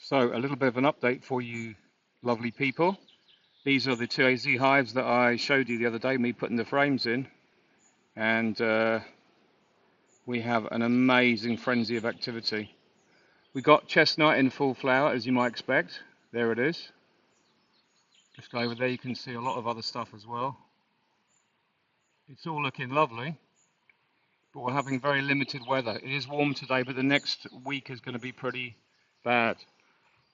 So a little bit of an update for you lovely people. These are the 2AZ hives that I showed you the other day, me putting the frames in. And we have an amazing frenzy of activity. We got chestnut in full flower, as you might expect. There it is. Just over there you can see a lot of other stuff as well. It's all looking lovely, but we're having very limited weather. It is warm today, but the next week is going to be pretty bad.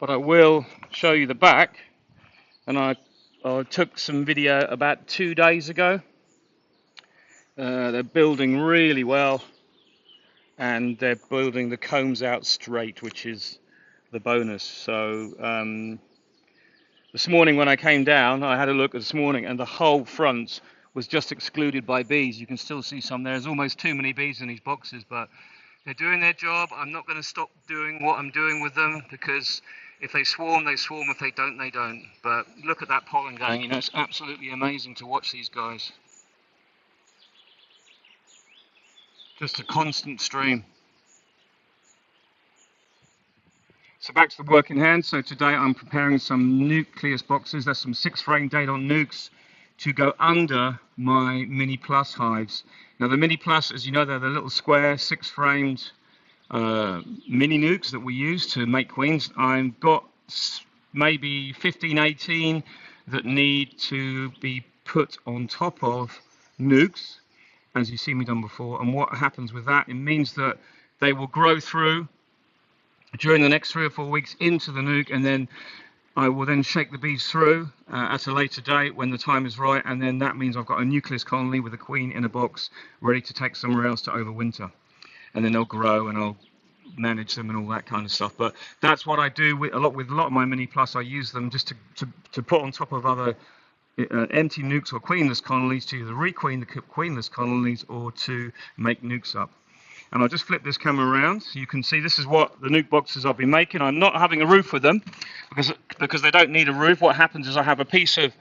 But I will show you the back, and I took some video about 2 days ago. They're building really well, and they're building the combs out straight, which is the bonus. So this morning when I came down, I had a look this morning, and the whole front was just excluded by bees. You can still see some. There's almost too many bees in these boxes, but they're doing their job. I'm not going to stop doing what I'm doing with them, because if they swarm, they swarm. If they don't, they don't. But look at that pollen going. You know, it's absolutely amazing to watch these guys. Just a constant stream. So back to the work in hand. So today I'm preparing some nucleus boxes. There's some 6-frame Dadant Nucs to go under my Mini Plus hives. Now the Mini Plus, as you know, they're the little square 6-framed mini nucs that we use to make queens. I've got maybe 15, 18 that need to be put on top of nucs, as you've seen me done before. And what happens with that, it means that they will grow through during the next 3 or 4 weeks into the nuc, and then I will then shake the bees through at a later date when the time is right, and then that means I've got a nucleus colony with a queen in a box ready to take somewhere else to overwinter. And then they'll grow, and I'll manage them and all that kind of stuff. But that's what I do with a lot of my Mini Plus. I use them just to put on top of other empty nucs or queenless colonies, to either requeen the queenless colonies or to make nucs up. And I'll just flip this camera around so you can see this is what the nuc boxes I've been making. I'm not having a roof with them because they don't need a roof. What happens is I have a piece of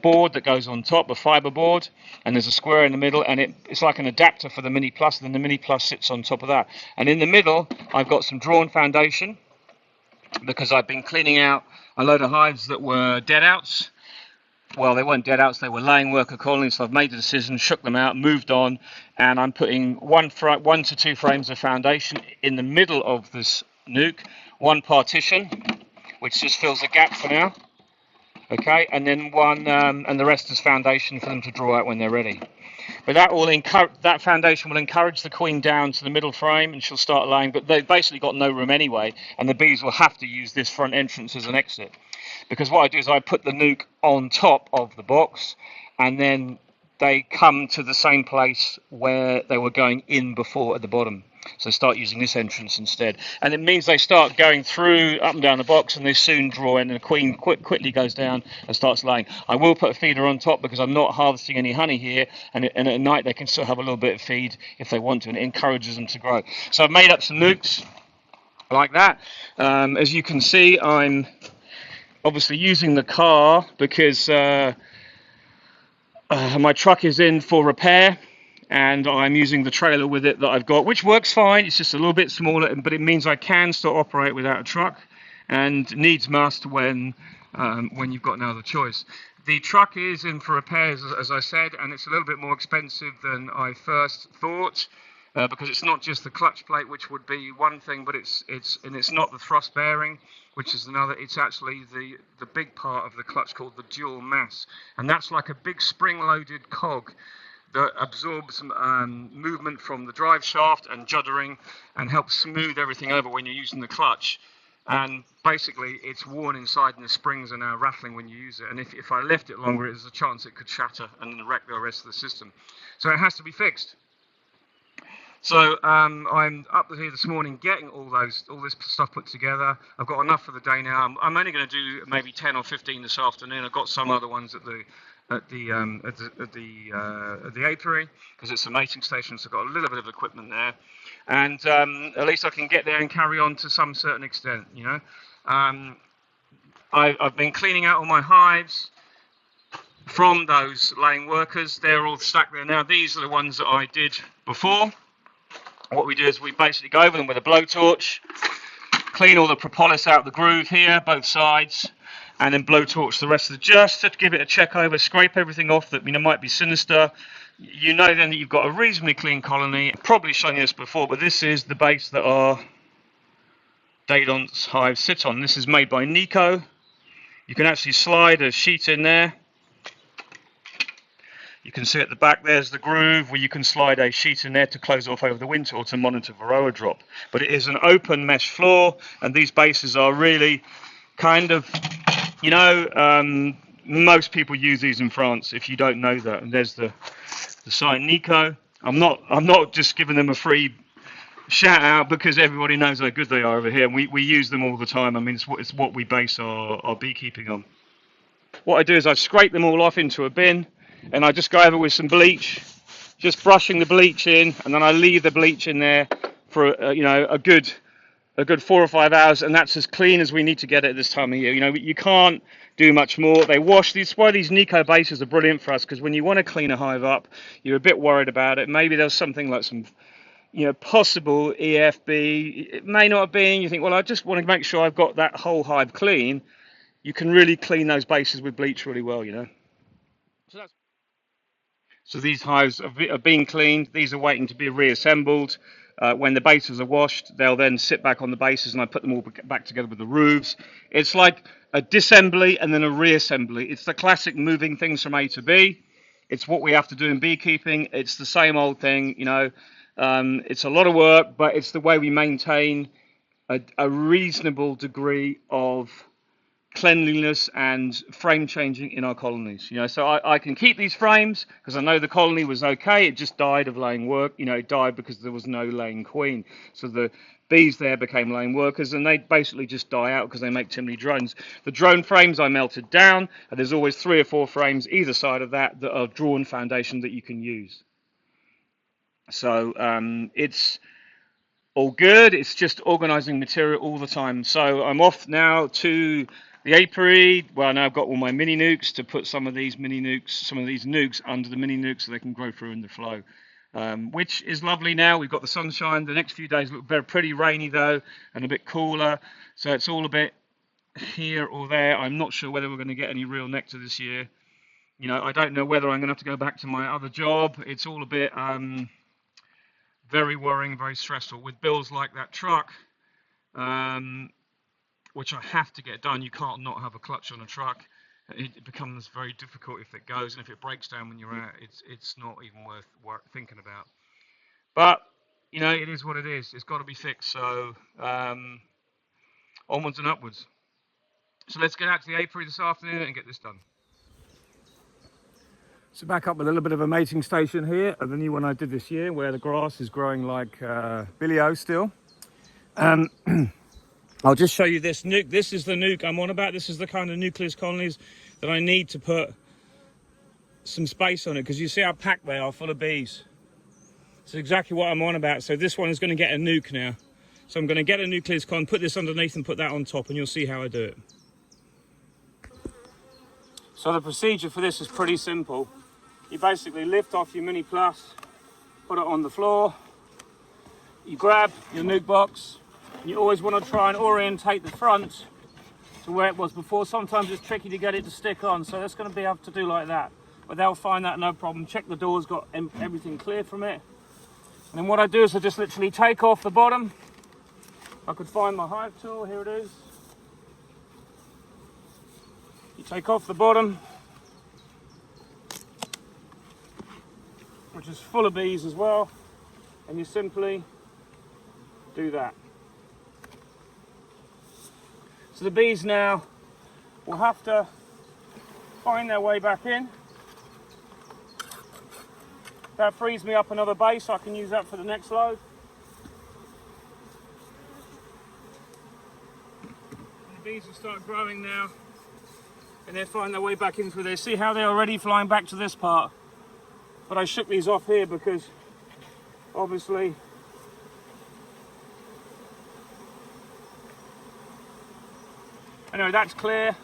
board that goes on top, a fibre board, and there's a square in the middle, and it's like an adapter for the Mini Plus, and then the Mini Plus sits on top of that. And in the middle I've got some drawn foundation, because I've been cleaning out a load of hives that were dead outs. Well, they weren't dead outs, they were laying worker colonies, so I've made the decision, shook them out, moved on, and I'm putting 1 to 2 frames of foundation in the middle of this nuc, 1 partition, which just fills a gap for now, okay, and then and the rest is foundation for them to draw out when they're ready. But that foundation will encourage the queen down to the middle frame, and she'll start laying, but they've basically got no room anyway, and the bees will have to use this front entrance as an exit. Because what I do is I put the nuc on top of the box, and then they come to the same place where they were going in before at the bottom. So start using this entrance instead. And it means they start going through up and down the box, and they soon draw in, and the queen quickly goes down and starts laying. I will put a feeder on top because I'm not harvesting any honey here, and at night they can still have a little bit of feed if they want to, and it encourages them to grow. So I've made up some nucs like that. As you can see, I'm obviously using the car because my truck is in for repair, and I'm using the trailer with it that I've got, which works fine. It's just a little bit smaller, but it means I can still operate without a truck, and needs must when you've got no other choice. The truck is in for repairs, as I said, and it's a little bit more expensive than I first thought. Because it's not just the clutch plate, which would be one thing, but it's not the thrust bearing, which is another. It's actually the big part of the clutch called the dual mass, and that's like a big spring-loaded cog that absorbs movement from the drive shaft and juddering, and helps smooth everything over when you're using the clutch. And basically, it's worn inside, and the springs are now rattling when you use it. And if I left it longer, there's a chance it could shatter and wreck the rest of the system. So it has to be fixed. So I'm up here this morning getting all this stuff put together. I've got enough for the day now. I'm only going to do maybe 10 or 15 this afternoon. I've got some other ones at the apiary, because it's a mating station, so I've got a little bit of equipment there, and at least I can get there and carry on to some certain extent. You know, I've been cleaning out all my hives from those laying workers. They're all stacked there now. These are the ones that I did before. What we do is we basically go over them with a blowtorch, clean all the propolis out of the groove here, both sides, and then blowtorch the rest of the, just to give it a check over, scrape everything off that might be sinister. You know then that you've got a reasonably clean colony. I've probably shown you this before, but this is the base that our Dadant's hive sit on. This is made by Nico. You can actually slide a sheet in there. You can see at the back there's the groove where you can slide a sheet in there to close off over the winter or to monitor varroa drop. But it is an open mesh floor, and these bases are really kind of, you know, most people use these in France if you don't know that. And there's the site Nico. I'm not just giving them a free shout out because everybody knows how good they are over here. We use them all the time. I mean, it's what we base our beekeeping on. What I do is I scrape them all off into a bin, and I just go over with some bleach, just brushing the bleach in, and then I leave the bleach in there for you know, a good 4 or 5 hours, and that's as clean as we need to get it at this time of year. You know, you can't do much more. They wash these. Why these Nico bases are brilliant for us, because when you want to clean a hive up, you're a bit worried about it. Maybe there's something like some, you know, possible EFB. It may not have been. You think, well, I just want to make sure I've got that whole hive clean. You can really clean those bases with bleach really well, you know. So these hives are being cleaned. These are waiting to be reassembled. When the bases are washed, they'll then sit back on the bases, and I put them all back together with the roofs. It's like a disassembly and then a reassembly. It's the classic moving things from A to B. It's what we have to do in beekeeping. It's the same old thing, you know. It's a lot of work, but it's the way we maintain a reasonable degree of cleanliness and frame changing in our colonies. You know, so I can keep these frames because I know the colony was okay. It just died of laying work. You know, it died because there was no laying queen. So the bees there became laying workers, and they basically just die out because they make too many drones. The drone frames I melted down, and there's always 3 or 4 frames either side of that that are drawn foundation that you can use. So it's all good. It's just organising material all the time. So I'm off now to the apiary. Well, now I've got all my mini nucs to put some of these nucs under the mini nucs so they can grow through in the flow, which is lovely now. We've got the sunshine. The next few days look very pretty rainy though, and a bit cooler. So it's all a bit here or there. I'm not sure whether we're going to get any real nectar this year. You know, I don't know whether I'm going to have to go back to my other job. It's all a bit very worrying, very stressful with bills like that truck. Which I have to get done. You can't not have a clutch on a truck. It becomes very difficult if it goes, and if it breaks down when you're out, it's not even worth thinking about. But you know, it is what it is. It's got to be fixed. So onwards and upwards. So let's get out to the apiary this afternoon and get this done. So back up a little bit of a mating station here, the new one I did this year, where the grass is growing like Billy-O still. I'll just show you this nuc. This is the nuc I'm on about. This is the kind of nucleus colonies that I need to put some space on it, because you see how packed they are, full of bees. It's exactly what I'm on about. So this one is going to get a nuc now. So I'm going to get a nucleus con, put this underneath and put that on top, and you'll see how I do it. So the procedure for this is pretty simple. You basically lift off your Mini Plus, put it on the floor, you grab your nuc box. You always want to try and orientate the front to where it was before. Sometimes it's tricky to get it to stick on, so that's going to be able to do like that. But they'll find that no problem. Check the door's got everything clear from it. And then what I do is I just literally take off the bottom. I could find my hive tool, here it is. You take off the bottom, which is full of bees as well, and you simply do that. So the bees now will have to find their way back in. That frees me up another base, so I can use that for the next load. And the bees will start growing now, and they'll find their way back in through there. See how they're already flying back to this part? But I shook these off here because obviously anyway, that's clear.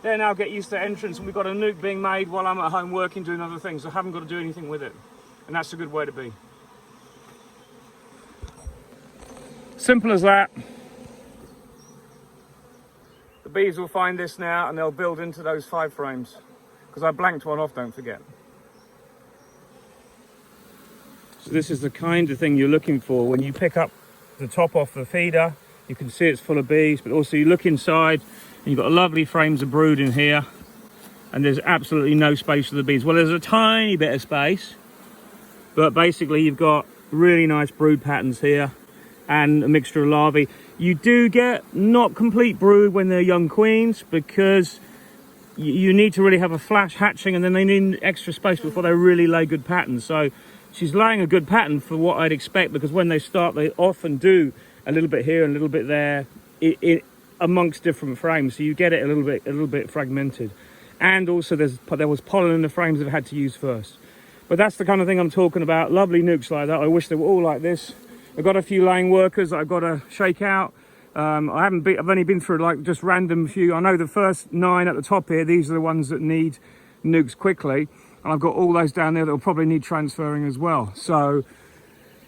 They now get used to the entrance, and we've got a nuc being made while I'm at home working, doing other things. I haven't got to do anything with it, and that's a good way to be. Simple as that. The bees will find this now and they'll build into those 5 frames. Because I blanked one off, don't forget. So this is the kind of thing you're looking for when you pick up the top off the feeder. You can see it's full of bees, but also you look inside and you've got lovely frames of brood in here. And there's absolutely no space for the bees. Well, there's a tiny bit of space, but basically you've got really nice brood patterns here and a mixture of larvae. You do get not complete brood when they're young queens, because you need to really have a flash hatching, and then they need extra space before they really lay good patterns. So she's laying a good pattern for what I'd expect, because when they start, they often do a little bit here and a little bit there amongst different frames. So you get it a little bit fragmented. And also there was pollen in the frames I've had to use first. But that's the kind of thing I'm talking about. Lovely nukes like that. I wish they were all like this. I've got a few laying workers that I've got to shake out. I've only been through like just random few. I know the first 9 at the top here, these are the ones that need nukes quickly. And I've got all those down there that will probably need transferring as well. So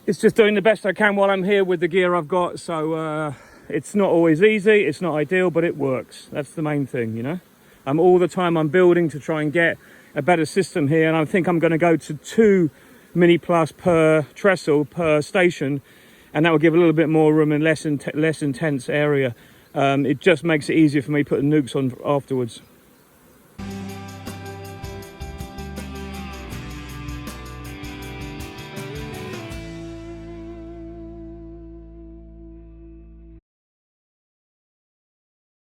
it's just doing the best I can while I'm here with the gear I've got. So it's not always easy, it's not ideal, but it works. That's the main thing, you know. All the time I'm building to try and get a better system here, and I think I'm going to go to 2 mini plus per trestle per station, and that will give a little bit more room and less intense area. It just makes it easier for me putting nukes on afterwards.